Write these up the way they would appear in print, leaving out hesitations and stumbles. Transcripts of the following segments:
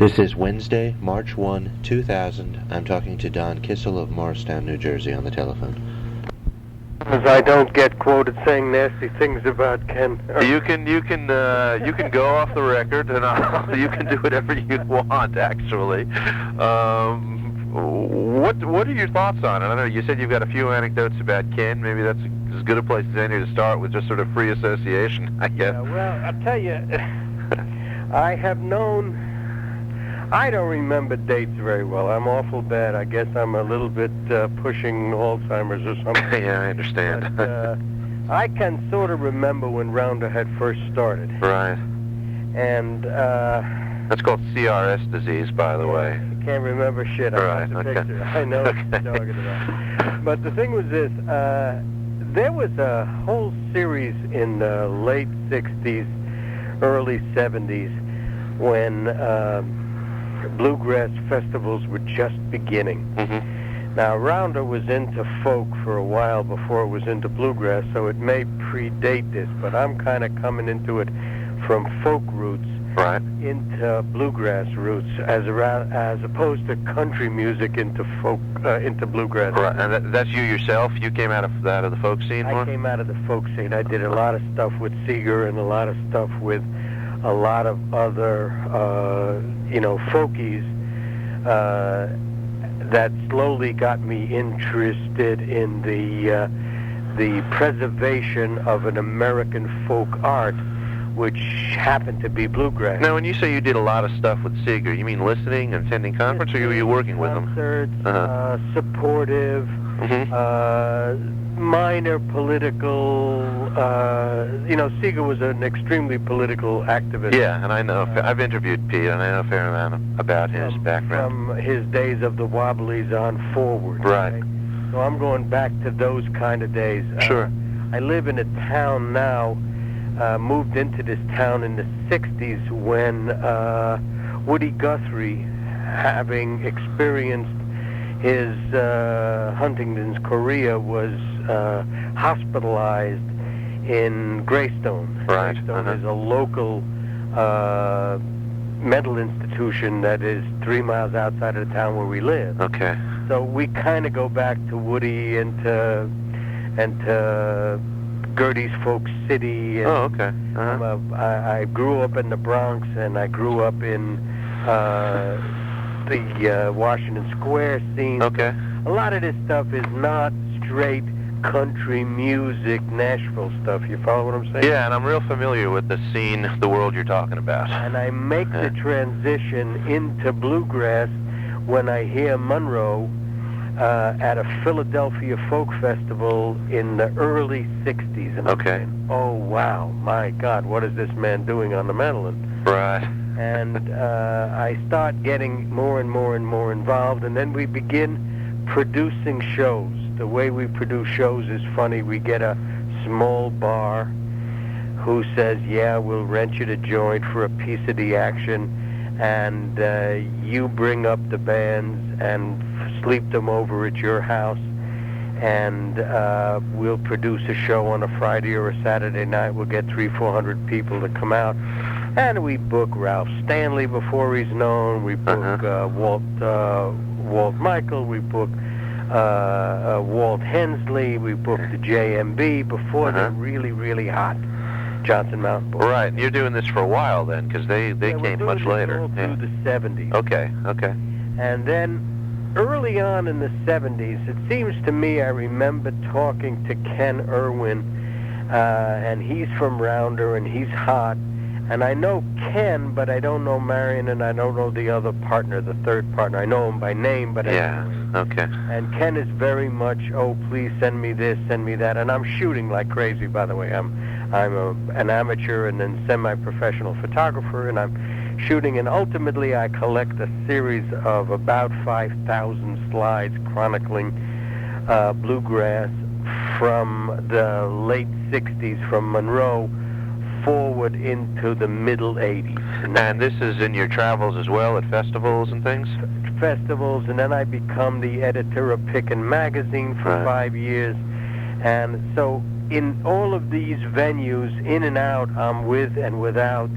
This is Wednesday, March 1, 2000. I'm talking to Don Kissil of Morristown, New Jersey on the telephone. As I don't get quoted saying nasty things about Ken. You can go off the record, and you can do whatever you want. Actually, what are your thoughts on it? I don't know. You said you've got a few anecdotes about Ken. Maybe that's as good a place as any to start with, just sort of free association, I guess. Yeah, well, I'll tell you, I have known. I don't remember dates very well. I'm awful bad. I guess I'm a little bit pushing Alzheimer's or something. Yeah, I understand. But, I can sort of remember when Rounder had first started. Right. And that's called CRS disease, by the way. I can't remember shit. I got the picture. I know what you're talking about. But the thing was this: there was a whole series in the late '60s, early '70s, when bluegrass festivals were just beginning. Mm-hmm. Now, Rounder was into folk for a while before it was into bluegrass, so it may predate this, but I'm kind of coming into it from folk roots right. into bluegrass roots, as opposed to country music into folk, into bluegrass. Right, and that's you yourself? You came out of the folk scene? I came out of the folk scene. I did a lot of stuff with Seeger and a lot of stuff with a lot of other, folkies that slowly got me interested in the preservation of an American folk art, which happened to be bluegrass. Now, when you say you did a lot of stuff with Seeger, you mean listening and attending concerts, or were you working with them? Concerts, supportive, minor political, Seeger was an extremely political activist. Yeah, and I know, I've interviewed Pete, and I know a fair amount about his background. From his days of the Wobblies on forward. Right. Okay? So I'm going back to those kind of days. Sure. I live in a town now, moved into this town in the 60s when Woody Guthrie, having experienced his Huntington's chorea, was hospitalized in Greystone. Right. Greystone is a local mental institution that is 3 miles outside of the town where we live. Okay. So we kind of go back to Woody and to Gertie's Folk City. And oh, okay. I grew up in the Bronx, and I grew up in the Washington Square scene. Okay. A lot of this stuff is not straight country music, Nashville stuff. You follow what I'm saying? Yeah, and I'm real familiar with the scene, the world you're talking about. And I make the transition into bluegrass when I hear Monroe at a Philadelphia folk festival in the early 60s. And I'm saying, oh, wow, my God, what is this man doing on the mandolin? Right. And I start getting more and more and more involved, and then we begin producing shows. The way we produce shows is funny. We get a small bar who says, yeah, we'll rent you the joint for a piece of the action, and you bring up the bands and sleep them over at your house, and we'll produce a show on a Friday or a Saturday night. We'll get 300-400 people to come out, and we book Ralph Stanley before he's known. We book Walt Michael. We book Walt Hensley. We booked the JMB before they're really, really hot. Johnson Mountain Boys. Right, and you're doing this for a while then, because they came much later. All through the 70s. Okay. And then early on in the 70s, it seems to me I remember talking to Ken Irwin, and he's from Rounder, and he's hot. And I know Ken, but I don't know Marion, and I don't know the other partner, the third partner. I know him by name, but I don't know him. Okay. And Ken is very much, oh, please send me this, send me that. And I'm shooting like crazy, by the way. I'm an amateur and then semi-professional photographer, and I'm shooting. And ultimately, I collect a series of about 5,000 slides chronicling bluegrass from the late 60s, from Monroe forward into the middle 80s. And this is in your travels as well, at festivals and things? Festivals, and then I become the editor of Pickin' Magazine for 5 years. And so in all of these venues, in and out, I'm with and without,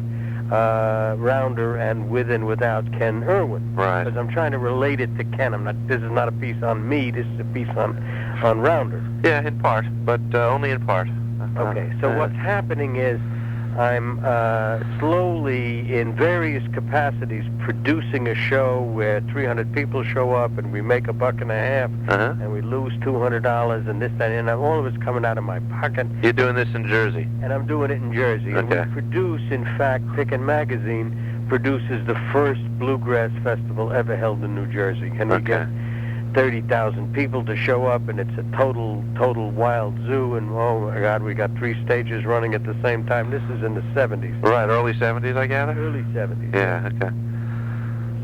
Rounder and with and without Ken Irwin. Right. Because I'm trying to relate it to Ken. This is not a piece on me. This is a piece on Rounder. Yeah, in part, but only in part. Okay. So what's happening is I'm slowly, in various capacities, producing a show where 300 people show up and we make $1.50 and we lose $200 and this, that, and all of it's coming out of my pocket. You're doing this in Jersey? And I'm doing it in Jersey. Okay. And we produce, in fact, Pickin' Magazine produces the first bluegrass festival ever held in New Jersey. And we get 30,000 people to show up, and it's a total wild zoo, and oh my God, we got 3 stages running at the same time. This is in the 70s. Right, early 70s, I gather? Early 70s. Yeah, okay.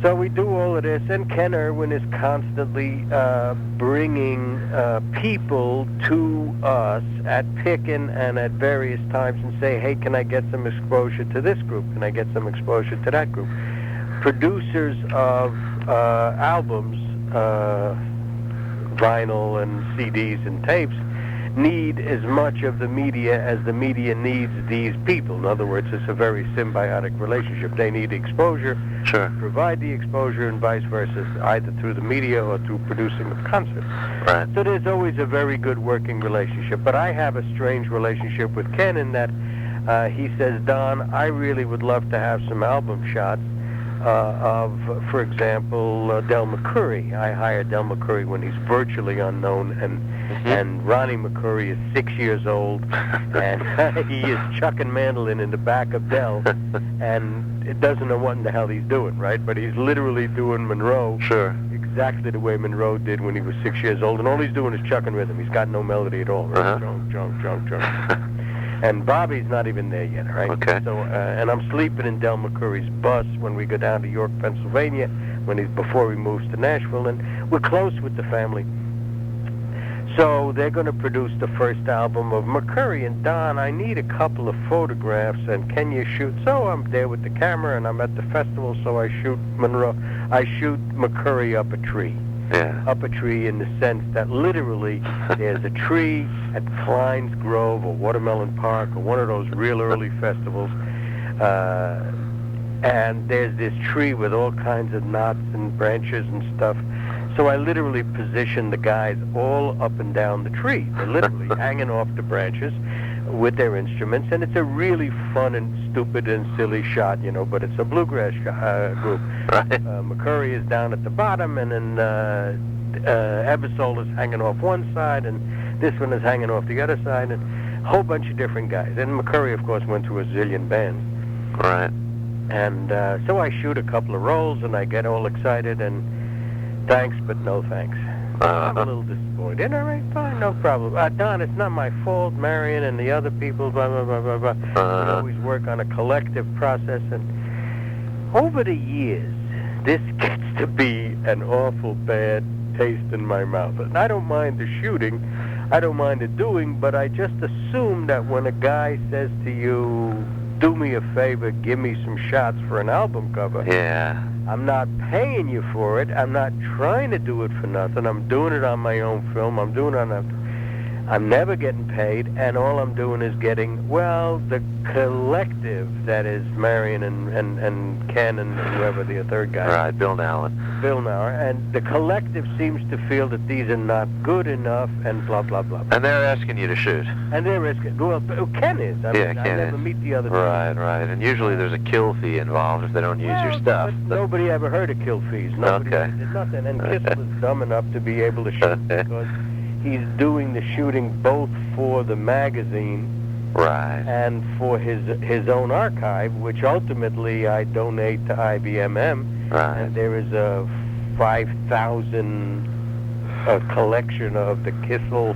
So we do all of this, and Ken Irwin is constantly bringing people to us at Pickin' and at various times and say, hey, can I get some exposure to this group? Can I get some exposure to that group? Producers of albums, vinyl and CDs and tapes, need as much of the media as the media needs these people. In other words, it's a very symbiotic relationship. They need exposure, provide the exposure, and vice versa, either through the media or through producing the concert. Right. So there's always a very good working relationship. But I have a strange relationship with Ken in that he says, Don, I really would love to have some album shots of, for example, Del McCoury. I hired Del McCoury when he's virtually unknown, and Ronnie McCoury is 6 years old, and he is chucking mandolin in the back of Del, and it doesn't know what in the hell he's doing, right? But he's literally doing Monroe exactly the way Monroe did when he was 6 years old, and all he's doing is chucking rhythm. He's got no melody at all, right? Junk. And Bobby's not even there yet, right? Okay. So, and I'm sleeping in Del McCoury's bus when we go down to York, Pennsylvania, before he moves to Nashville, and we're close with the family. So they're going to produce the first album of McCoury, and Don, I need a couple of photographs, and can you shoot? So I'm there with the camera, and I'm at the festival, so I shoot McCoury up a tree. Yeah. Up a tree in the sense that literally there's a tree at Klein's Grove or Watermelon Park or one of those real early festivals, and there's this tree with all kinds of knots and branches and stuff. So I literally position the guys all up and down the tree. They're literally hanging off the branches with their instruments, and it's a really fun and stupid and silly shot, but it's a bluegrass group. Right. McCoury is down at the bottom, and then Eversole is hanging off one side, and this one is hanging off the other side, and a whole bunch of different guys. And McCoury, of course, went to a zillion bands. Right. And so I shoot a couple of rolls, and I get all excited, and thanks, but no thanks. I'm a little disappointed. All right, fine, no problem. Don, it's not my fault. Marion and the other people, blah, blah, blah, blah, blah. We always work on a collective process. And over the years, this gets to be an awful bad taste in my mouth. And I don't mind the shooting. I don't mind the doing, but I just assume that when a guy says to you, do me a favor, give me some shots for an album cover. Yeah. I'm not paying you for it. I'm not trying to do it for nothing. I'm doing it on my own film. I'm never getting paid, and all I'm doing is getting, the collective that is Marion and Ken and whoever the third guy. Right, Bill Nowlin. And the collective seems to feel that these are not good enough, and blah, blah, blah. And they're asking you to shoot. And they're asking, Ken is. I never meet the other two. Right. And usually there's a kill fee involved if they don't use your stuff. But nobody ever heard of kill fees. Nobody did nothing. And Kissil is dumb enough to be able to shoot because he's doing the shooting both for the magazine and for his own archive, which ultimately I donate to IBMM. Right. And there is a 5,000 collection of the Kissil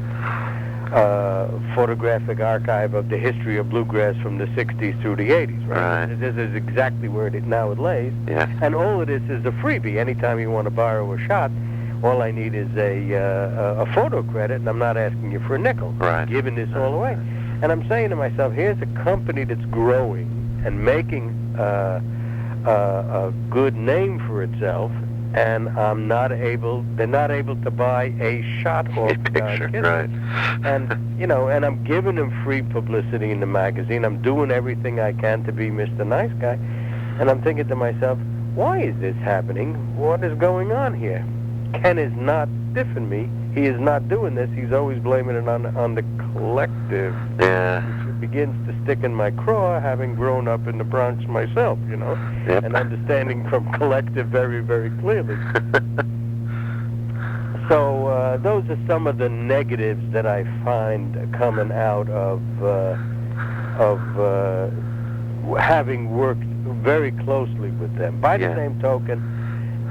photographic archive of the history of bluegrass from the 60s through the 80s, right? This is exactly where it lays. Yeah. And all of this is a freebie. Anytime you want to borrow a shot, all I need is a photo credit, and I'm not asking you for a nickel. Right. I'm giving this all away. And I'm saying to myself, here's a company that's growing and making a good name for itself, and they're not able to buy a shot or a picture, right? And and I'm giving them free publicity in the magazine. I'm doing everything I can to be Mr. Nice Guy. And I'm thinking to myself, why is this happening? What is going on here? Ken is not stiffing me. He is not doing this. He's always blaming it on the collective. Yeah. Which begins to stick in my craw, having grown up in the Bronx myself, you know, Yep. and understanding from collective very, very clearly. So those are some of the negatives that I find coming out of having worked very closely with them. By the same token,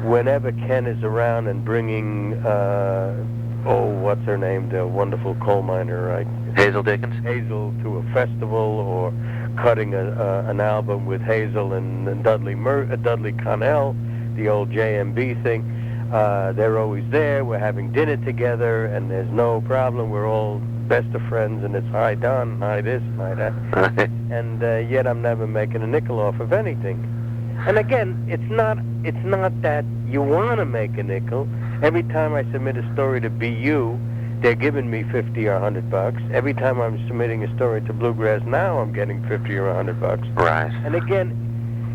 whenever Ken is around and bringing, what's her name, the wonderful coal miner, right? Hazel Dickens? Hazel to a festival, or cutting an album with Hazel and Dudley Connell, the old JMB thing. They're always there. We're having dinner together, and there's no problem. We're all best of friends, and it's hi Don, hi this, hi that. And yet I'm never making a nickel off of anything. And again, it's not that you want to make a nickel. Every time I submit a story to BU, they're giving me $50 or $100. Every time I'm submitting a story to Bluegrass Now, I'm getting $50 or $100. Right. And again,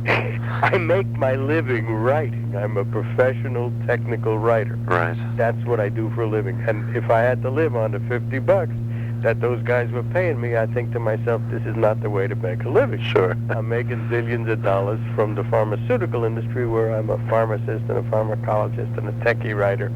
I make my living writing. I'm a professional technical writer. Right. That's what I do for a living. And if I had to live on the $50 that those guys were paying me, I think to myself, this is not the way to make a living. Sure. I'm making zillions of dollars from the pharmaceutical industry, where I'm a pharmacist and a pharmacologist and a techie writer.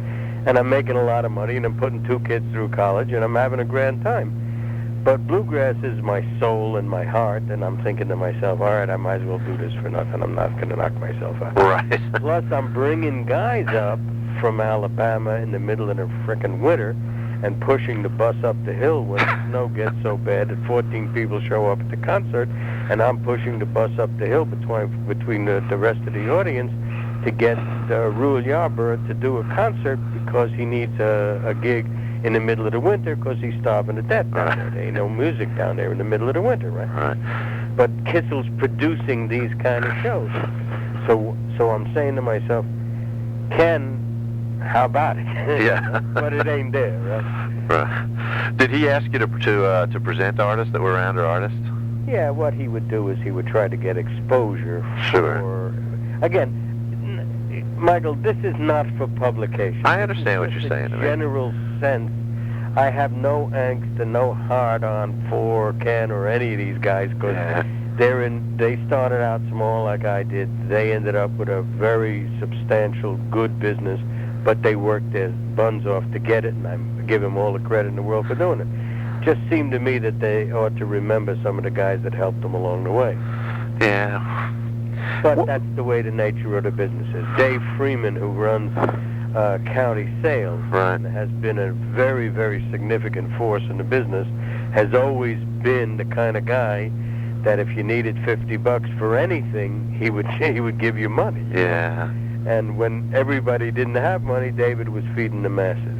And I'm making a lot of money, and I'm putting 2 kids through college, and I'm having a grand time. But bluegrass is my soul and my heart, and I'm thinking to myself, all right, I might as well do this for nothing. I'm not going to knock myself out. Right. Plus, I'm bringing guys up from Alabama in the middle of the frickin' winter and pushing the bus up the hill when the snow gets so bad that 14 people show up at the concert, and I'm pushing the bus up the hill between the rest of the audience to get Rule Yarborough to do a concert, because he needs a gig in the middle of the winter, because he's starving to death down there. There ain't no music down there in the middle of the winter, right? Right. But Kissil's producing these kind of shows. So I'm saying to myself, Ken, how about it? Yeah. But it ain't there, right? Right. Did he ask you to present artists that were around, or artists? Yeah, what he would do is he would try to get exposure Sure. for... Again, Michael, this is not for publication. I understand what you're saying to me. General sense. I have no angst and no hard-on for Ken or any of these guys, because they started out small like I did. They ended up with a very substantial, good business, but they worked their buns off to get it, and I give them all the credit in the world for doing it. Just seemed to me that they ought to remember some of the guys that helped them along the way. Yeah. But that's the way the nature of the business is. Dave Freeman, who runs county sales, Right. and has been a very, very significant force in the business, has always been the kind of guy that if you needed $50 for anything, he would give you money. Yeah. And when everybody didn't have money, David was feeding the masses.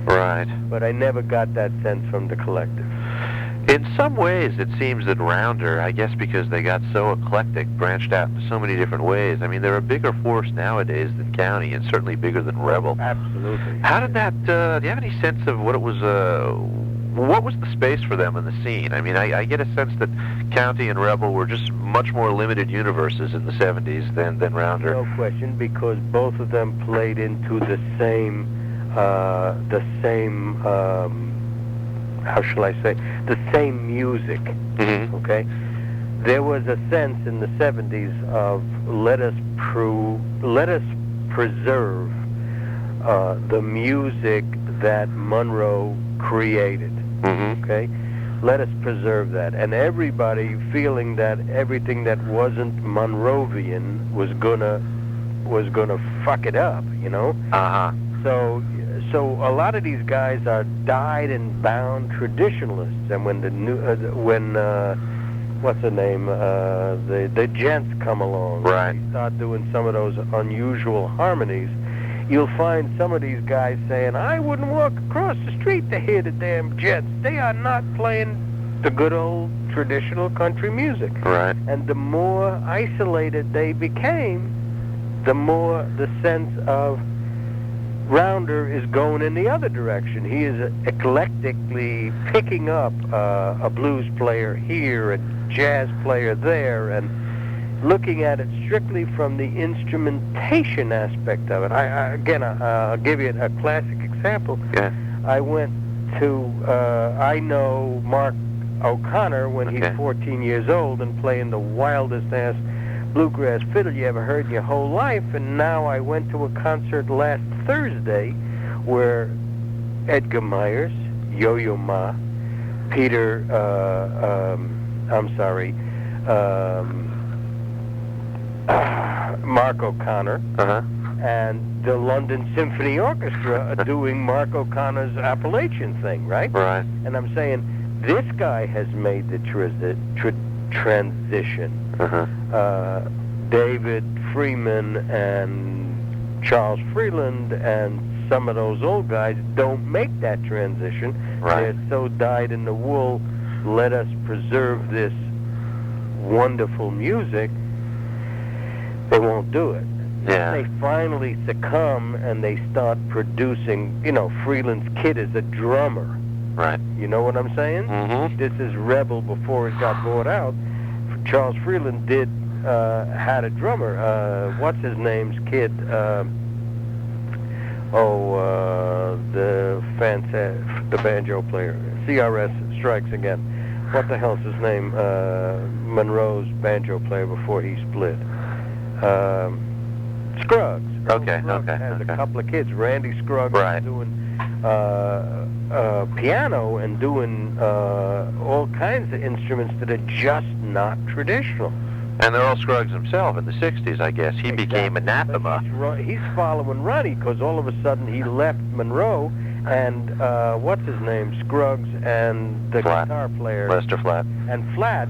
Right. But I never got that sense from the collective. In some ways, it seems that Rounder, I guess because they got so eclectic, branched out in so many different ways. I mean, they're a bigger force nowadays than County, and certainly bigger than Rebel. Absolutely. How did that, do you have any sense of what it was, what was the space for them in the scene? I mean, I get a sense that County and Rebel were just much more limited universes in the 70s than Rounder. No question, because both of them played into the same how shall I say, the same music, Mm-hmm. okay? There was a sense in the 70s of let us preserve the music that Monroe created, Mm-hmm. okay? Let us preserve that. And everybody feeling that everything that wasn't Monrovian was gonna fuck it up, you know? Uh-huh. So a lot of these guys are dyed and bound traditionalists, and when the new what's the name, the gents come along, Right. and they start doing some of those unusual harmonies, you'll find some of these guys saying, I wouldn't walk across the street to hear the damn gents. They are not playing the good old traditional country music. Right. And the more isolated they became, the more the sense of Rounder is going in the other direction. He is eclectically picking up a blues player here, a jazz player there, and looking at it strictly from the instrumentation aspect of it. I'll give you a classic example. Yeah. I went to, I know Mark O'Connor when he's 14 years old and playing the wildest ass bluegrass fiddle you ever heard in your whole life, and now I went to a concert last Thursday where Edgar Myers, Yo-Yo Ma, Peter, Mark O'Connor, and the London Symphony Orchestra are doing Mark O'Connor's Appalachian thing, right? Right. And I'm saying, this guy has made the transition. David Freeman and Charles Freeland and some of those old guys don't make that transition. Right. They're so dyed in the wool, let us preserve this wonderful music, they won't do it. Yeah. They finally succumb and they start producing, Freeland's kid is a drummer. Right. You know what I'm saying? Mm-hmm. This is Rebel before it got bought out. Charles Freeland had a drummer. What's his name's kid? The banjo player. CRS strikes again. What the hell's his name? Monroe's banjo player before he split. Scruggs. Scruggs has a couple of kids. Randy Scruggs is doing piano and doing all kinds of instruments that are just not traditional. And they're all Scruggs himself in the 60s, I guess. He became anathema. He's following Ronnie because all of a sudden he left Monroe and what's his name? Scruggs and the guitar player. Lester Flatt. And Flatt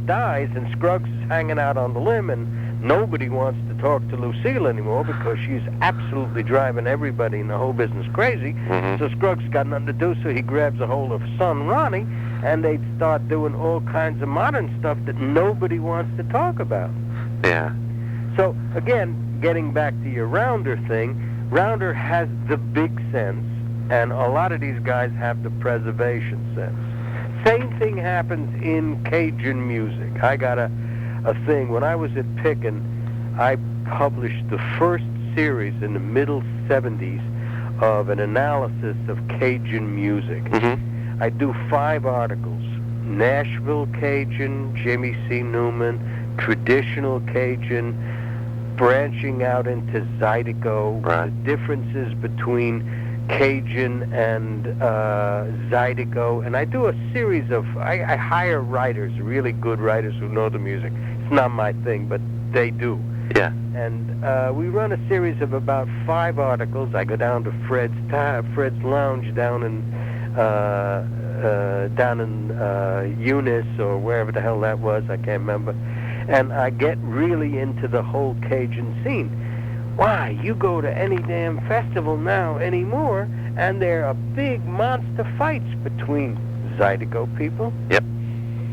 dies and Scruggs is hanging out on the limb and nobody wants to talk to Lucille anymore because she's absolutely driving everybody in the whole business crazy. So Scruggs got nothing to do, so he grabs a hold of son Ronnie, and they start doing all kinds of modern stuff that nobody wants to talk about. Yeah. So, again, getting back to your Rounder thing, Rounder has the big sense, and a lot of these guys have the preservation sense. Same thing happens in Cajun music. I got a thing. When I was at Pickin, I published the first series in the middle 70s of an analysis of Cajun music. I do 5 articles. Nashville Cajun, Jimmy C. Newman, traditional Cajun, branching out into Zydeco, the differences between Cajun and Zydeco, and I do a series of, I hire writers, really good writers who know the music. It's not my thing, but they do. Yeah. And we run a series of about 5 articles. I go down to Fred's Lounge down in Eunice or wherever the hell that was, I can't remember. And I get really into the whole Cajun scene. Why, you go to any damn festival now anymore, and there are big monster fights between Zydeco people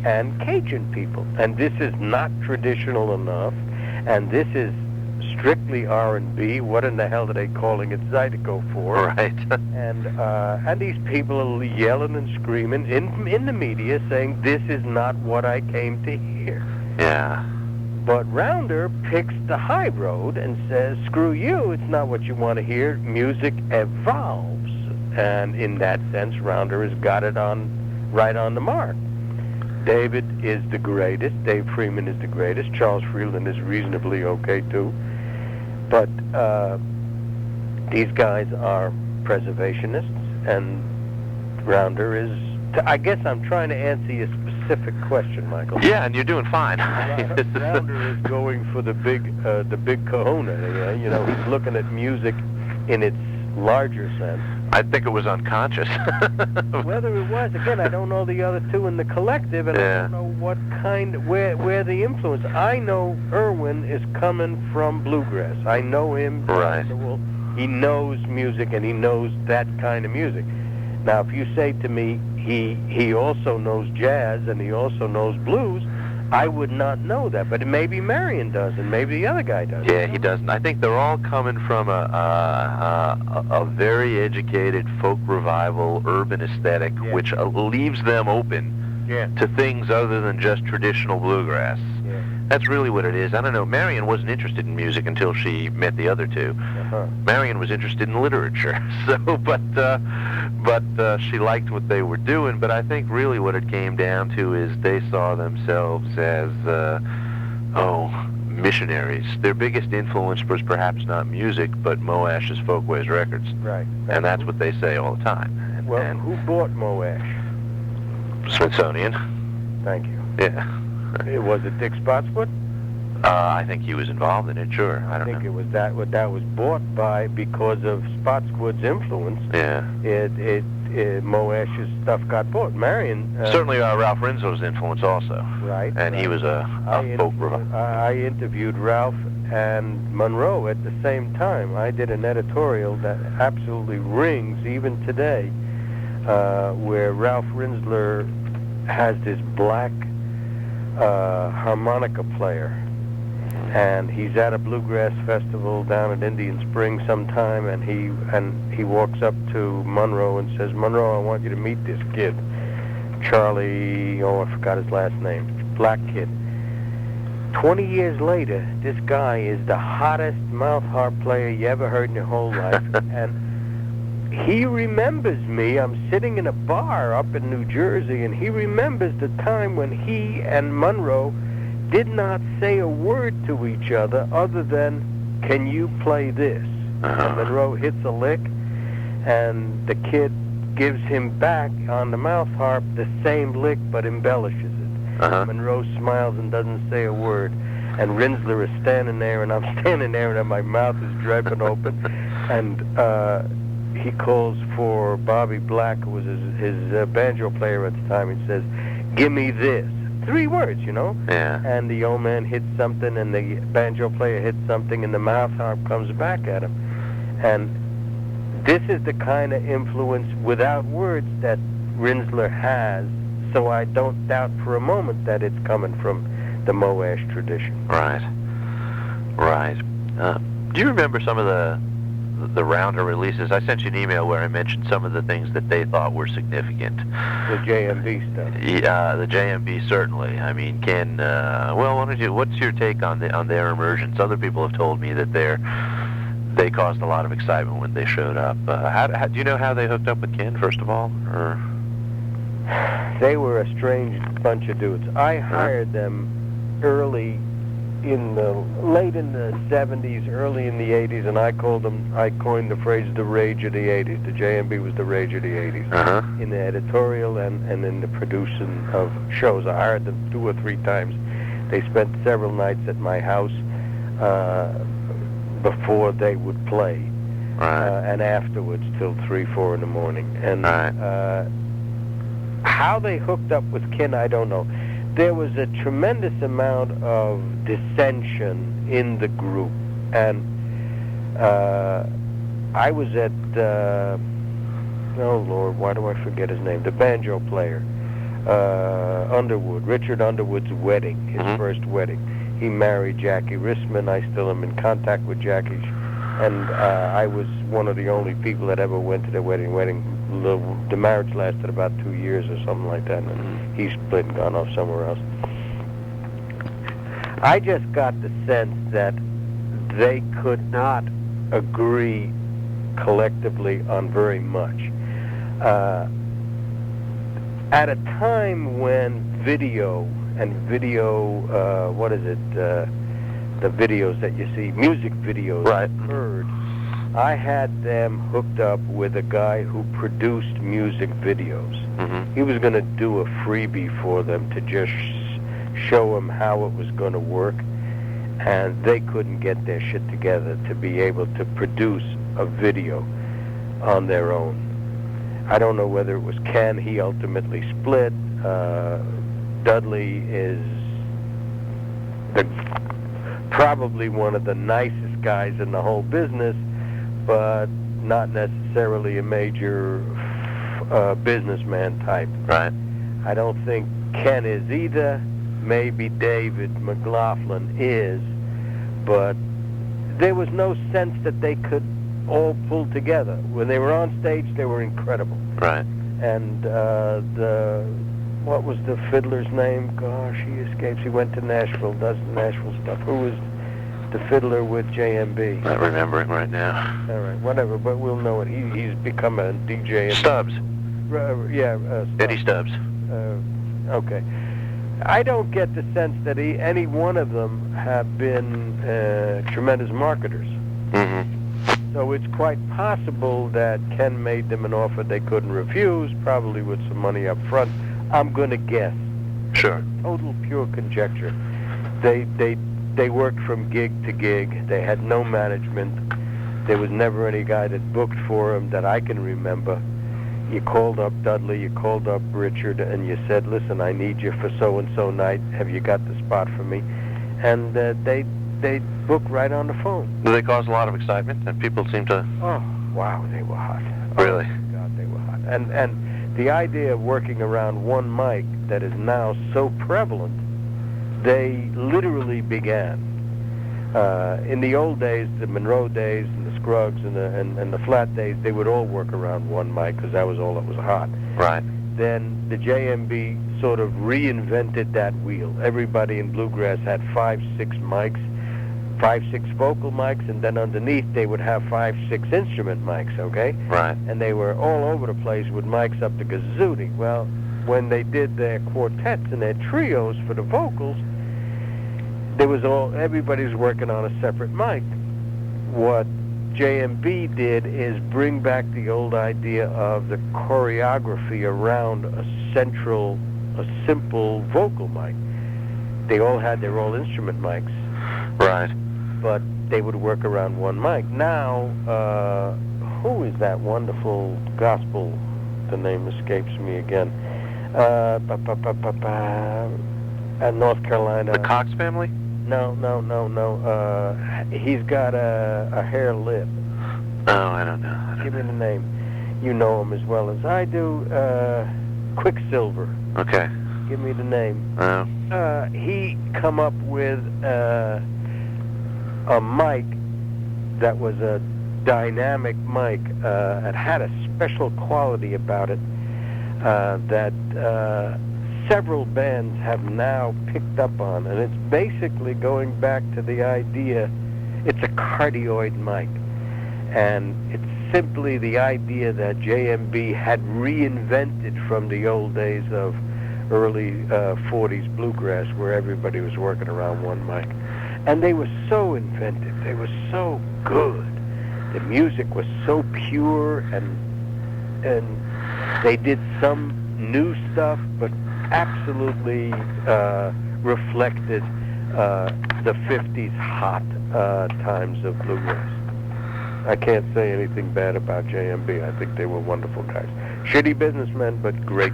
and Cajun people. And this is not traditional enough, and this is strictly R&B. What in the hell are they calling it Zydeco for? Right. And these people are yelling and screaming in the media saying, this is not what I came to hear. Yeah. But Rounder picks the high road and says, screw you, it's not what you want to hear. Music evolves. And in that sense, Rounder has got it right on the mark. David is the greatest. Dave Freeman is the greatest. Charles Freeland is reasonably okay, too. But these guys are preservationists, and Rounder is... I guess I'm trying to answer your specific question, Michael. Yeah, and you're doing fine. Rounder is going for the big kahuna. He's looking at music in its larger sense. I think it was unconscious. Whether it was, again, I don't know the other two in the collective, and I don't know what kind, where the influence. I know Irwin is coming from bluegrass. I know him. Right. He knows music, and he knows that kind of music. Now, if you say to me, he also knows jazz and he also knows blues, I would not know that. But maybe Marion does, and maybe the other guy does. Yeah, he doesn't. I think they're all coming from a very educated folk revival urban aesthetic, which leaves them open to things other than just traditional bluegrass. That's really what it is. I don't know. Marion wasn't interested in music until she met the other two. Uh-huh. Marion was interested in literature, but she liked what they were doing. But I think really what it came down to is they saw themselves as missionaries. Their biggest influence was perhaps not music, but Moash's Folkways Records. Right. And that's what they say all the time. Well, And who bought Moash? Smithsonian. Thank you. Yeah. Was it Dick Spotswood? I think he was involved in it, sure. I don't think know. it was that what that was bought by because of Spotswood's influence. Yeah. Moash's stuff got bought. Marion Certainly Ralph Rinslow's influence also. Right. And he was a folk revival. I interviewed Ralph and Monroe at the same time. I did an editorial that absolutely rings even today, where Ralph Rinsler has this black harmonica player, and he's at a bluegrass festival down at Indian Springs sometime, and he walks up to Monroe and says, "Monroe, I want you to meet this kid, Charlie. Oh, I forgot his last name. Black kid." 20 years later, this guy is the hottest mouth harp player you ever heard in your whole life, and he remembers me. I'm sitting in a bar up in New Jersey, and he remembers the time when he and Monroe did not say a word to each other than, "Can you play this?" And Monroe hits a lick, and the kid gives him back on the mouth harp the same lick but embellishes it. Monroe smiles and doesn't say a word, and Rinsler is standing there, and I'm standing there, and my mouth is dripping open, and he calls for Bobby Black, who was his banjo player at the time, and says, "Give me this." 3 words, you know? Yeah. And the old man hits something, and the banjo player hits something, and the mouth harp comes back at him. And this is the kind of influence without words that Rinsler has, so I don't doubt for a moment that it's coming from the Moash tradition. Right. Right. Do you remember some of the rounder releases? I sent you an email where I mentioned some of the things that they thought were significant. The JMB stuff. Yeah, the JMB certainly. I mean, Ken. What's your take on their emergence? Other people have told me that they caused a lot of excitement when they showed up. How do you know how they hooked up with Ken, first of all? Or they were a strange bunch of dudes. I hired them late in the 70s, early in the 80s, and I coined the phrase the rage of the 80s. The JMB was the rage of the 80s. In the editorial and in the producing of shows. I hired them 2 or 3 times. They spent several nights at my house before they would play, and afterwards till 3, 4 in the morning. And how they hooked up with Ken, I don't know. There was a tremendous amount of dissension in the group, and I was at, oh Lord, why do I forget his name? The banjo player, Underwood, Richard Underwood's wedding, his first wedding. He married Jackie Rissman. I still am in contact with Jackie, and I was one of the only people that ever went to their wedding. The marriage lasted about 2 years or something like that, and he split and gone off somewhere else. I just got the sense that they could not agree collectively on very much. At a time when video, the videos that you see, music videos, heard, I had them hooked up with a guy who produced music videos. He was going to do a freebie for them to just show them how it was going to work, and they couldn't get their shit together to be able to produce a video on their own. I don't know whether it was Ken. He ultimately split. Dudley is probably one of the nicest guys in the whole business, but not necessarily a major businessman type. Right. I don't think Ken is either. Maybe David McLaughlin is, but there was no sense that they could all pull together. When they were on stage, they were incredible. Right. And what was the fiddler's name? Gosh, he escapes. He went to Nashville, does Nashville stuff. Who was the fiddler with JMB? Not remembering right now. All right, whatever, but we'll know it. He's become a DJ. Stubbs. Stubbs. Eddie Stubbs. Okay. I don't get the sense that any one of them have been tremendous marketers. Mm-hmm. So it's quite possible that Ken made them an offer they couldn't refuse, probably with some money up front. I'm going to guess. Sure. Total pure conjecture. They worked from gig to gig. They had no management. There was never any guy that booked for them that I can remember. You called up Dudley, you called up Richard, and you said, listen, I need you for so-and-so night. Have you got the spot for me? And they booked right on the phone. Do they cause a lot of excitement? And people seem to... Oh, wow, they were hot. Really? Oh, my God, they were hot. And the idea of working around one mic that is now so prevalent, they literally began. In the old days, the Monroe days, and the Scruggs, and the Flat days, they would all work around one mic because that was all that was hot. Right. Then the JMB sort of reinvented that wheel. Everybody in bluegrass had 5, 6 mics, 5, 6 vocal mics, and then underneath they would have 5, 6 instrument mics, okay? Right. And they were all over the place with mics up to gazooty. Well, when they did their quartets and their trios for the vocals, everybody was working on a separate mic. What JMB did is bring back the old idea of the choreography around a simple vocal mic. They all had their own instrument mics. Right. But they would work around one mic. Now, who is that wonderful gospel? The name escapes me again. North Carolina. The Cox family? No. He's got a hair lip. Oh, I don't know. Give me the name. You know him as well as I do. Quicksilver. Okay. Give me the name. He come up with a mic that was a dynamic mic. It had a special quality about it that several bands have now picked up on, and it's basically going back to the idea, it's a cardioid mic, and it's simply the idea that JMB had reinvented from the old days of early 40s bluegrass where everybody was working around one mic. And they were so inventive, they were so good, the music was so pure, and they did some new stuff, but absolutely reflected the 50s hot times of bluegrass. I can't say anything bad about JMB. I think they were wonderful guys. Shitty businessmen, but great.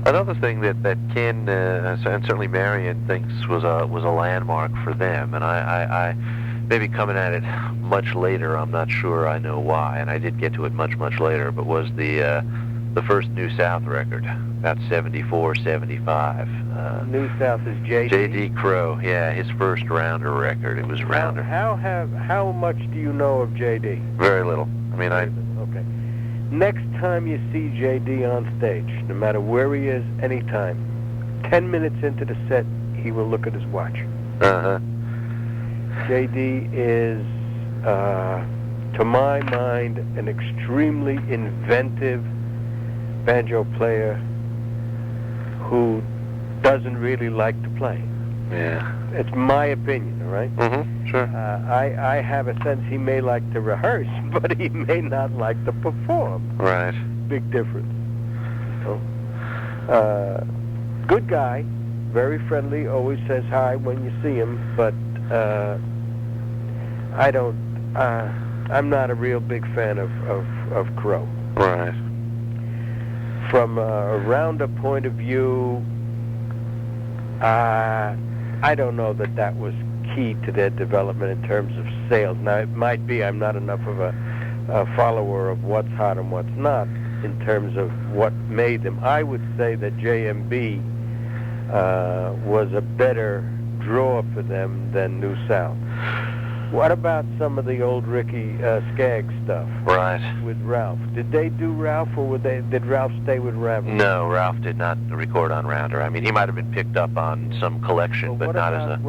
Another thing that Ken and certainly Marion thinks was a landmark for them, and I maybe coming at it much later, I'm not sure I know why, and I did get to it much later, but was the first New South record. About 74, 75. New South is J.D. J.D. Crowe, yeah, his first Rounder record. It was Rounder. How much do you know of J.D.? Very little. I mean, Okay. Next time you see J.D. on stage, no matter where he is, anytime, 10 minutes into the set, he will look at his watch. Uh-huh. J.D. is, to my mind, an extremely inventive banjo player who doesn't really like to play. Yeah. It's my opinion, all right? Mm-hmm, sure. I have a sense he may like to rehearse, but he may not like to perform. Right. Big difference. So, good guy, very friendly, always says hi when you see him, but I'm not a real big fan of Crowe. Right. From a rounder point of view, I don't know that was key to their development in terms of sales. Now, it might be I'm not enough of a follower of what's hot and what's not in terms of what made them. I would say that JMB was a better draw for them than New South. What about some of the old Ricky Skaggs stuff Right. with Ralph? Did they do Ralph, or did Ralph stay with Rounder? No, Ralph did not record on Rounder. I mean, he might have been picked up on some collection, Well, but what not about as a...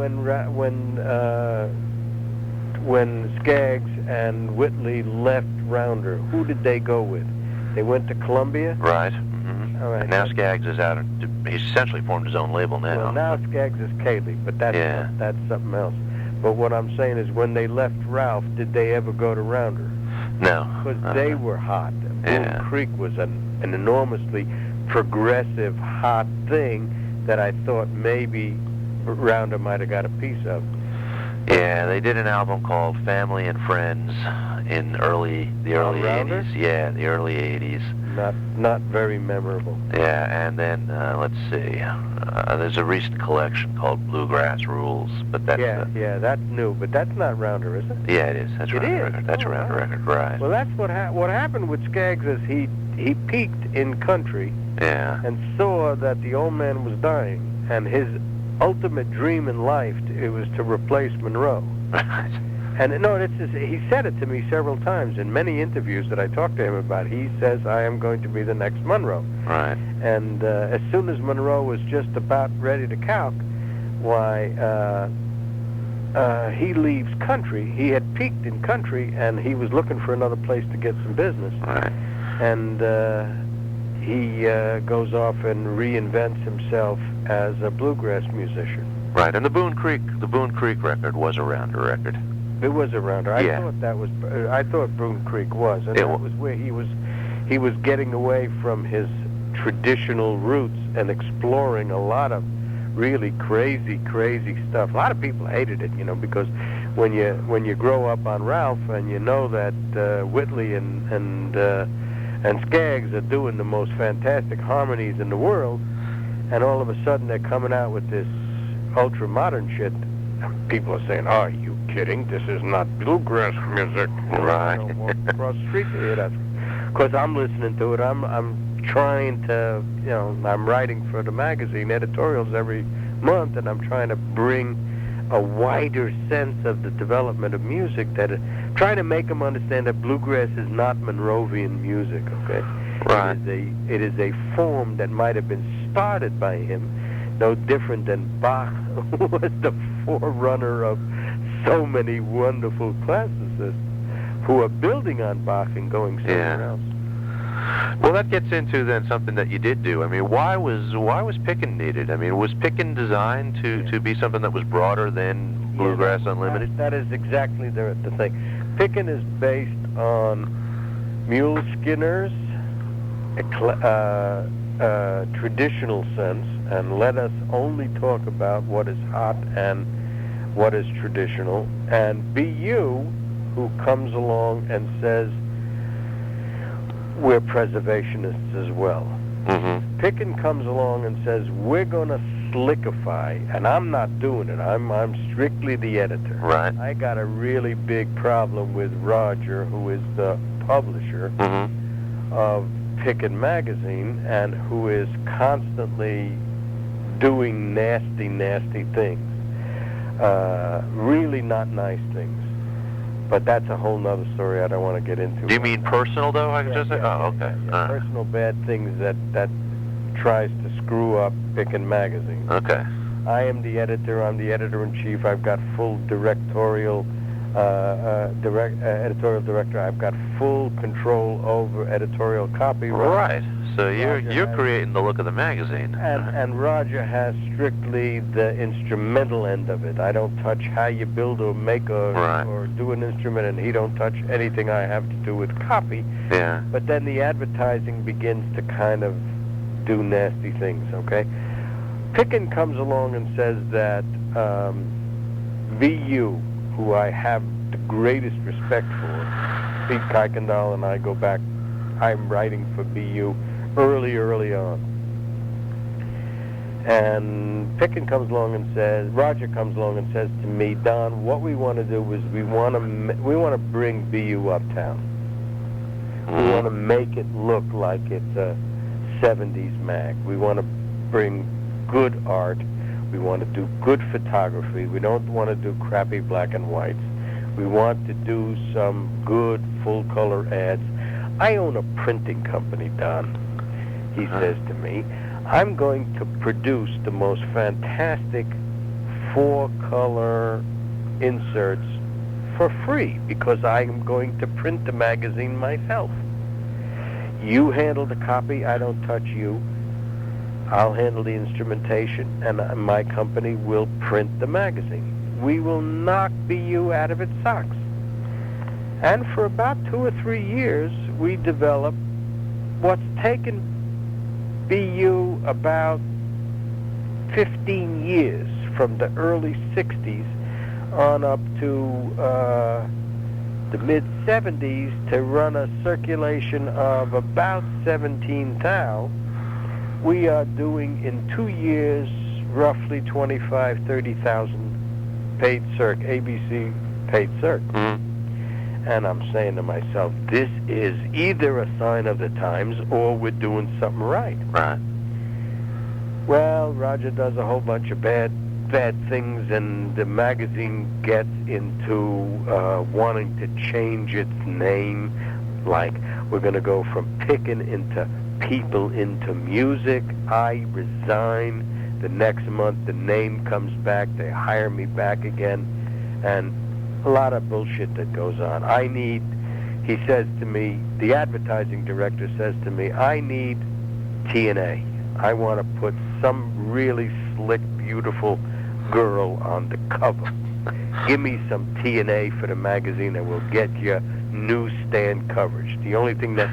when Skaggs and Whitley left Rounder? Who did they go with? They went to Columbia? Right. Mm-hmm. All right. And now Skaggs is out. He's essentially formed his own label now. Well, now Skaggs is Kaylee, but that's Yeah. that's something else. But what I'm saying is, when they left Ralph, did they ever go to Rounder? No. Because they were hot. Yeah. Boone Creek was an enormously progressive, hot thing that I thought maybe Rounder might have got a piece of. Yeah, they did an album called Family and Friends in the early Rounder? 80s. Yeah, the early 80s. Not very memorable. Yeah, and then let's see. There's a recent collection called Bluegrass Rules, but that's That's new, but that's not Rounder, is it? yeah, it is. That's It a Rounder is? record. That's a Oh, Rounder wow. record, right? Well, that's what happened with Skaggs is he peaked in country Yeah. and saw that the old man was dying, and his ultimate dream in life it was to replace Monroe. Right. And no, he said it to me several times in many interviews that I talked to him about. He says, I am going to be the next Monroe. Right. And as soon as Monroe was just about ready to calc, why, he leaves country. He had peaked in country, and he was looking for another place to get some business. Right. And he goes off and reinvents himself as a bluegrass musician. Right. And the Boone Creek record was a Rounder record. It was a Rounder. I thought Boone Creek was, and that was where he was getting away from his traditional roots and exploring a lot of really crazy stuff. A lot of people hated it, because when you grow up on Ralph and you know that Whitley and Skaggs are doing the most fantastic harmonies in the world, and all of a sudden they're coming out with this ultra modern shit, people are saying, "Are you kidding? This is not bluegrass music." Right. Walk across the street to hear that. Because I'm listening to it. I'm trying to, I'm writing for the magazine editorials every month, and I'm trying to bring a wider sense of the development of music, trying to make them understand that bluegrass is not Monrovian music, okay? Right. It is a form that might have been started by him, no different than Bach was the forerunner of so many wonderful classicists who are building on Bach and going somewhere else. Well, that gets into then something that you did do. I mean, why was Pickin' needed? I mean, was Pickin' designed to be something that was broader than Bluegrass Unlimited? That is exactly the thing. Pickin' is based on Mule Skinner's traditional sense, and let us only talk about what is hot and what is traditional, and B.U., who comes along and says, we're preservationists as well. Mm-hmm. Pickin' comes along and says, we're going to slickify, and I'm not doing it. I'm strictly the editor. Right. I got a really big problem with Roger, who is the publisher of Pickin' magazine, and who is constantly doing nasty things. Really not nice things. But that's a whole nother story I don't want to get into. Do you mean personal, though? I can just say? Oh, okay. Personal bad things that tries to screw up Pickin' magazine. Okay. I am the editor. I'm the editor-in-chief. I've got full editorial director. I've got full control over editorial copyright. Right. So you're creating the look of the magazine. And Roger has strictly the instrumental end of it. I don't touch how you build or make or do an instrument, and he don't touch anything I have to do with copy. Yeah. But then the advertising begins to kind of do nasty things, okay? Pickin' comes along and says that V.U., who I have the greatest respect for, Pete Kuykendall and I go back, I'm writing for B.U. early on. And Pickin' comes along and says, Roger comes along and says to me, Don, what we want to do is we want to bring B.U. uptown. We want to make it look like it's a 70s mag. We want to bring good art. We want to do good photography. We don't want to do crappy black and whites. We want to do some good full-color ads. I own a printing company, Don. He says to me, I'm going to produce the most fantastic 4-color inserts for free because I'm going to print the magazine myself. You handle the copy, I don't touch you. I'll handle the instrumentation, and my company will print the magazine. We will knock BU out of its socks. And for about 2 or 3 years, we developed what's taken BU about 15 years, from the early 60s on up to the mid-70s, to run a circulation of about 17 thou. We are doing in 2 years roughly 25, 30,000 paid circ, ABC paid circ. And I'm saying to myself, this is either a sign of the times or we're doing something right. Right. Well, Roger does a whole bunch of bad things, and the magazine gets into wanting to change its name. Like, we're going to go from picking into people into music. I resign. The next month, the name comes back. They hire me back again. And a lot of bullshit that goes on. He says to me, the advertising director says to me, I need TNA. I want to put some really slick, beautiful girl on the cover. Give me some TNA for the magazine and we'll get you newsstand coverage. The only thing that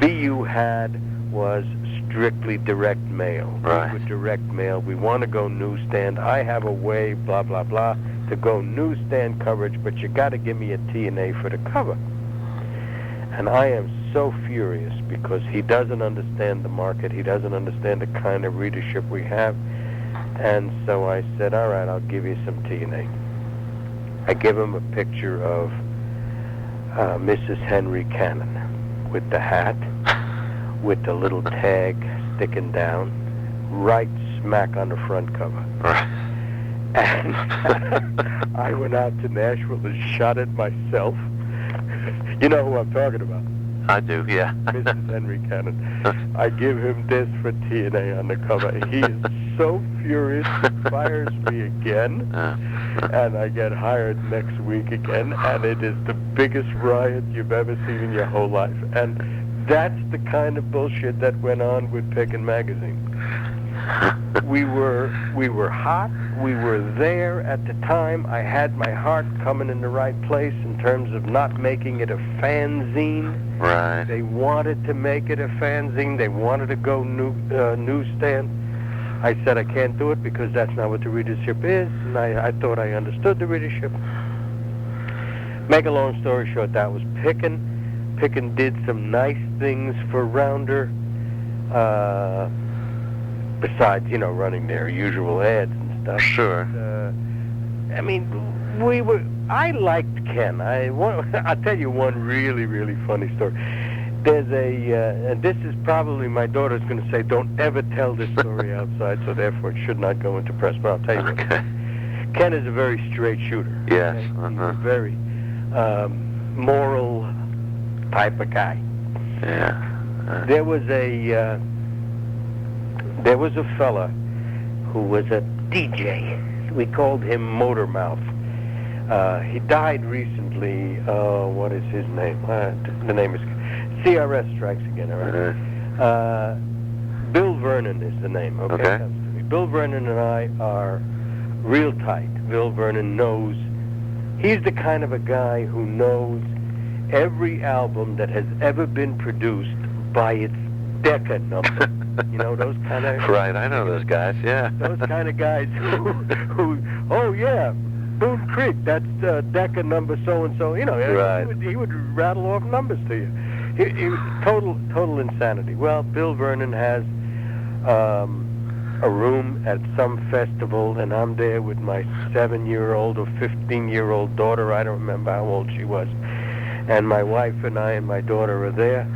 BU had was strictly direct mail. Right. We were direct mail. We want to go newsstand. I have a way, blah, blah, blah, to go newsstand coverage, but you got to give me a TNA for the cover. And I am so furious because he doesn't understand the market. He doesn't understand the kind of readership we have. And so I said, all right, I'll give you some TNA. I give him a picture of Mrs. Henry Cannon with the hat, with the little tag sticking down, right smack on the front cover. Right. And I went out to Nashville and shot it myself. You know who I'm talking about. I do, yeah. Mrs. Henry Cannon. I give him this for TNA on the cover. He is so furious, he fires me again, and I get hired next week again, and it is the biggest riot you've ever seen in your whole life. And that's the kind of bullshit that went on with Pickin' Magazine. We were hot. We were there at the time. I had my heart coming in the right place in terms of not making it a fanzine. Right. They wanted to make it a fanzine. They wanted to go newsstand. I said I can't do it because that's not what the readership is, and I thought I understood the readership. Make a long story short, that was Pickin'. Pickin' did some nice things for Rounder. Besides, running their usual ads and stuff. Sure. I mean, I liked Ken. I'll tell you one really, really funny story. There's and this is probably, my daughter's going to say, don't ever tell this story outside, so therefore it should not go into press, but I'll tell you what. Ken is a very straight shooter. Yes. Okay? He's a very moral type of guy. Yeah. There was a fella who was a DJ. We called him Motor Mouth. He died recently. What is his name? The name is CRS Strikes Again, all right? Bill Vernon is the name, okay? Bill Vernon and I are real tight. Bill Vernon knows. He's the kind of a guy who knows every album that has ever been produced by its Decca number. Those kind of... Right, I know those guys, yeah. Those kind of guys who oh, yeah, Boone Creek, that's Decca number so-and-so. Right. He would rattle off numbers to you. He total insanity. Well, Bill Vernon has a room at some festival, and I'm there with my 7-year-old or 15-year-old daughter. I don't remember how old she was. And my wife and I and my daughter are there.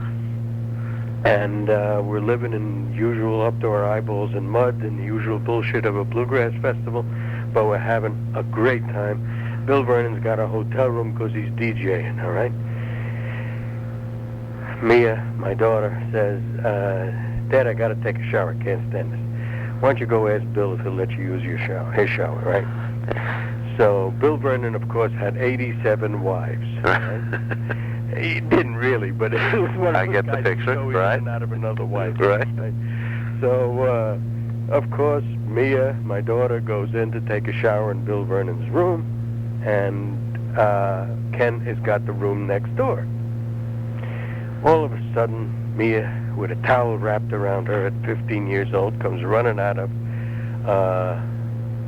And we're living in usual up to our eyeballs in mud and the usual bullshit of a bluegrass festival, but we're having a great time. Bill Vernon's got a hotel room because he's DJing, all right? Mia, my daughter, says, Dad, I got to take a shower. I can't stand this. Why don't you go ask Bill if he'll let you use his shower, right? So Bill Vernon, of course, had 87 wives. Right? He didn't really, but it was one of those guys who go in and out of another wife. Right. So, of course, Mia, my daughter, goes in to take a shower in Bill Vernon's room, and Ken has got the room next door. All of a sudden, Mia, with a towel wrapped around her at 15 years old, comes running out of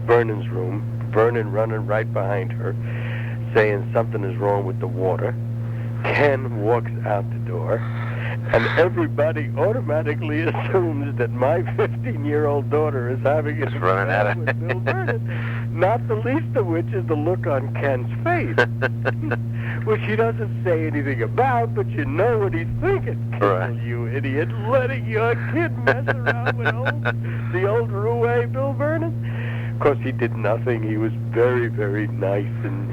Vernon's room, Vernon running right behind her, saying something is wrong with the water. Ken walks out the door, and everybody automatically assumes that my 15-year-old daughter is having a affair with Bill Vernon, not the least of which is the look on Ken's face, which he doesn't say anything about, but you know what he's thinking. Kissil, you idiot, letting your kid mess around with the old roue Bill Vernon. Of course, he did nothing. He was very, very nice, and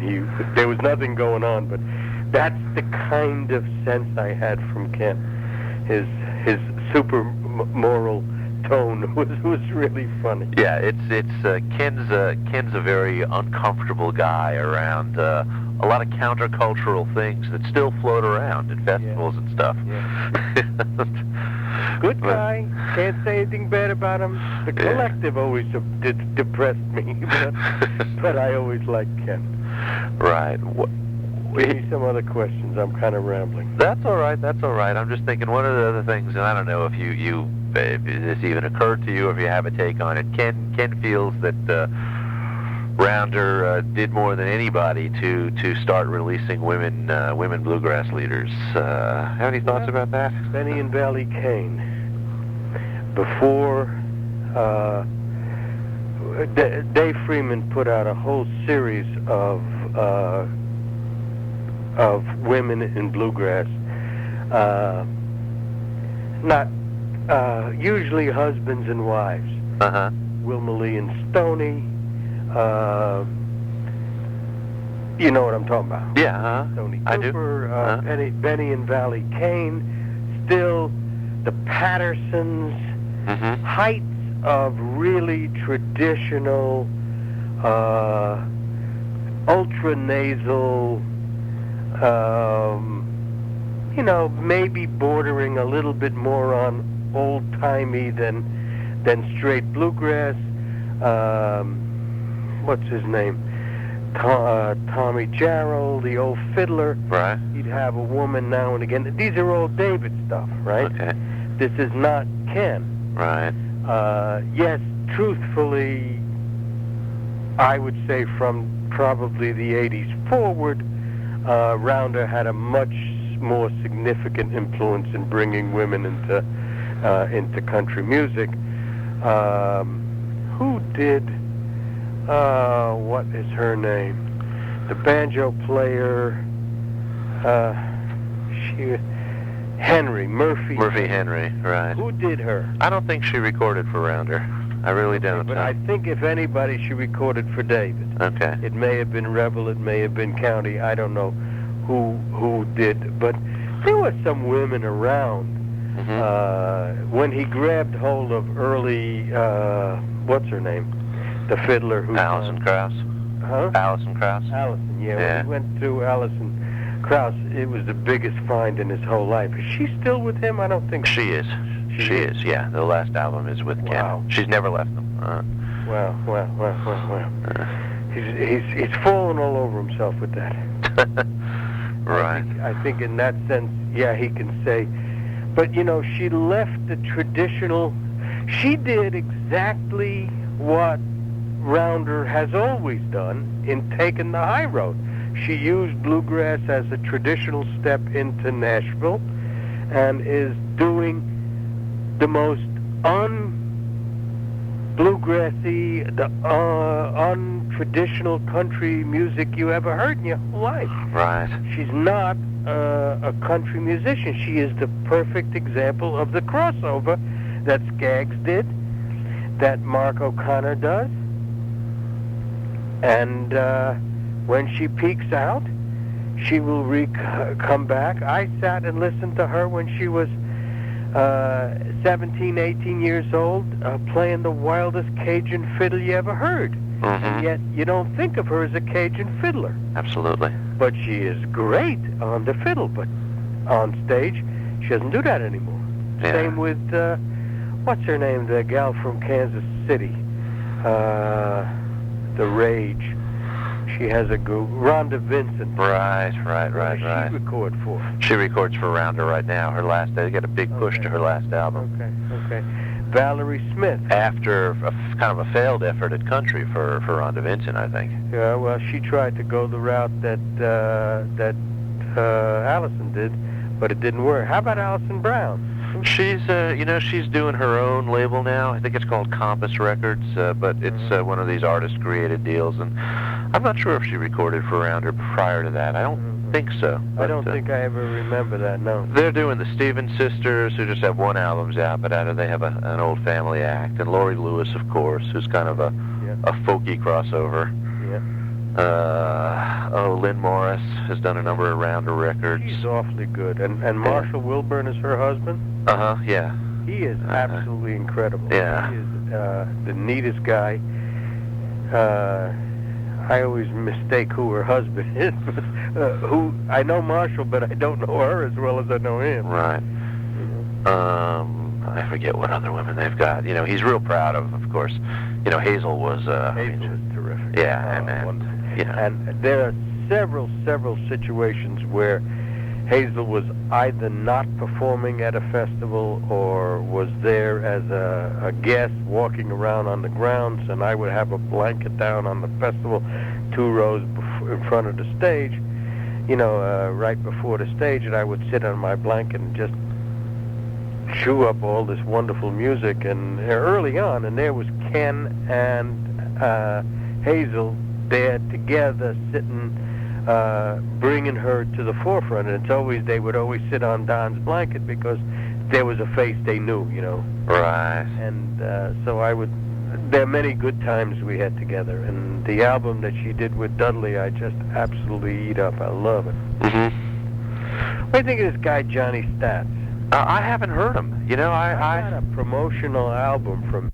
there was nothing going on, but that's the kind of sense I had from Ken. His super moral tone was really funny. Yeah, Ken's a very uncomfortable guy around a lot of countercultural things that still float around in festivals and stuff. Yeah. Good guy. Can't say anything bad about him. The collective always depressed me, but I always liked Ken. Right. Give me some other questions. I'm kind of rambling. That's all right. I'm just thinking one of the other things, and I don't know if if this even occurred to you, or if you have a take on it. Ken feels that Rounder did more than anybody to start releasing women bluegrass leaders. Have any thoughts about that? Benny and Valley Kane. Before Dave Freeman put out a whole series of women in bluegrass, not usually husbands and wives. Wilma Lee and Stoney. You know what I'm talking about? Yeah, Stoney I Cooper, do. Benny and Valley Kane. Still, the Pattersons. Heights of really traditional, ultra-nasal, maybe bordering a little bit more on old-timey than straight bluegrass. What's his name? Tommy Jarrell, the old fiddler. Right. He'd have a woman now and again. These are all David stuff, right? Okay. This is not Ken. Right. Yes, truthfully, I would say from probably the 80s forward, Rounder had a much more significant influence in bringing women into country music. Who did? What is her name? The banjo player. Murphy Henry, right. Who did her? I don't think she recorded for Rounder. I really don't. But I think if anybody, she recorded for David. Okay. It may have been Rebel, it may have been County. I don't know who did, but there were some women around. When he grabbed hold of early, what's her name? The fiddler who... Alison Krauss. Huh? Alison Krauss. Alison, yeah. When he went to Alison Krauss, it was the biggest find in his whole life. Is she still with him? I don't think so. She is. She is, yeah. The last album is with Ken. She's never left them. Well. He's fallen all over himself with that. Right. I think in that sense, yeah, he can say. But, she left the traditional... She did exactly what Rounder has always done in taking the high road. She used bluegrass as a traditional step into Nashville and is doing the most un-bluegrassy, the untraditional country music you ever heard in your whole life. Right. She's not a country musician. She is the perfect example of the crossover that Skaggs did, that Mark O'Connor does, and When she peaks out, she will come back. I sat and listened to her when she was 17, 18 years old, playing the wildest Cajun fiddle you ever heard. And yet you don't think of her as a Cajun fiddler. Absolutely. But she is great on the fiddle, but on stage, she doesn't do that anymore. Yeah. Same with, what's her name, the gal from Kansas City, the Rage. She has a group, Rhonda Vincent. Right. She record for? She records for Rounder right now. Her last, they got a big push to her last album. Okay. Valerie Smith. After kind of a failed effort at country for Rhonda Vincent, I think. Yeah, well, she tried to go the route that Allison did, but it didn't work. How about Alison Brown? She's, she's doing her own label now. I think it's called Compass Records, but it's one of these artist-created deals, and I'm not sure if she recorded for Rounder prior to that. I don't think so. I don't think I ever remember that, no. They're doing the Stevens Sisters, who just have one album out, but out of they have an old family act, and Laurie Lewis, of course, who's kind of a folky crossover. Yeah. Lynn Morris has done a number of Rounder records. She's awfully good. And Marshall Wilburn is her husband? Yeah. He is absolutely incredible. Yeah. He is the neatest guy. I always mistake who her husband is. Who I know Marshall, but I don't know her as well as I know him. Right. I forget what other women they've got. He's real proud of course. Hazel was. Hazel was terrific. Yeah, and And there are several situations where Hazel was either not performing at a festival or was there as a guest walking around on the grounds, and I would have a blanket down on the festival 2 rows in front of the stage, right before the stage, and I would sit on my blanket and just chew up all this wonderful music. And early on, and there was Ken and Hazel there together sitting, bringing her to the forefront. And they would always sit on Don's blanket because there was a face they knew, Right. And there are many good times we had together. And the album that she did with Dudley, I just absolutely eat up. I love it. What do you think of this guy, Johnny Stats? I haven't heard him. I got a promotional album from